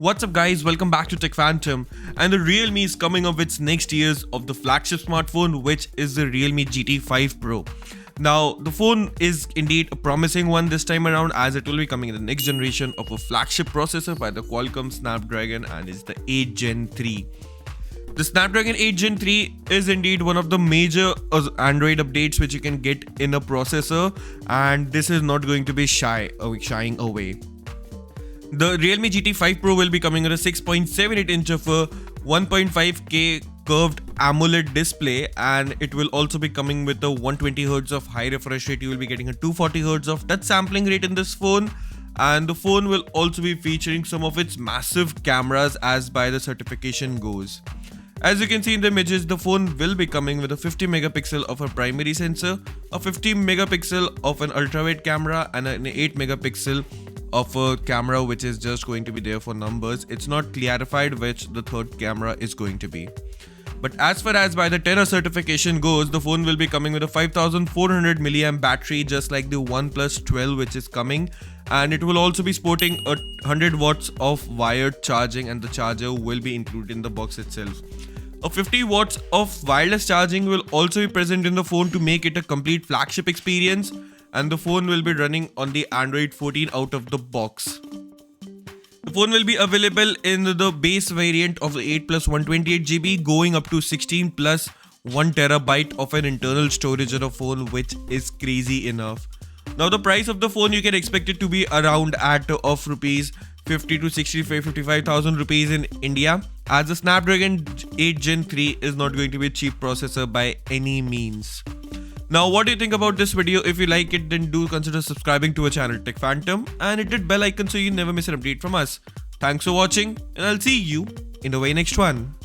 What's up guys, welcome back to Tech Phantom, and the Realme is coming up with its next years of the flagship smartphone, which is the Realme GT 5 Pro. Now the phone is indeed a promising one this time around, as it will be coming in the next generation of a flagship processor by the Qualcomm Snapdragon, and is the 8 Gen 3. The Snapdragon 8 Gen 3 is indeed one of the major Android updates which you can get in a processor, and this is not going to be shying away. The Realme GT 5 Pro will be coming with a 6.78 inch of a 1.5K curved AMOLED display, and it will also be coming with a 120Hz of high refresh rate. You will be getting a 240Hz of touch sampling rate in this phone, and the phone will also be featuring some of its massive cameras as by the certification goes. As you can see in the images, the phone will be coming with a 50 megapixel of a primary sensor, a 50 megapixel of an ultra-wide camera, and an 8 megapixel of a camera which is just going to be there for numbers. It's not clarified which the third camera is going to be. But as far as by the Terra certification goes, the phone will be coming with a 5400 mAh battery, just like the OnePlus 12 which is coming, and it will also be sporting a 100 watts of wired charging, and the charger will be included in the box itself. A 50 watts of wireless charging will also be present in the phone to make it a complete flagship experience, and the phone will be running on the Android 14 out of the box. The phone will be available in the base variant of the 8 plus 128GB, going up to 16 plus 1TB of an internal storage on a phone, which is crazy enough. Now the price of the phone, you can expect it to be around at of rupees 50 to 55,000 rupees in India, as the Snapdragon 8 Gen 3 is not going to be a cheap processor by any means. Now, what do you think about this video? If you like it, then do consider subscribing to our channel Tech Phantom and hit that bell icon so you never miss an update from us. Thanks for watching, and I'll see you in the very next one.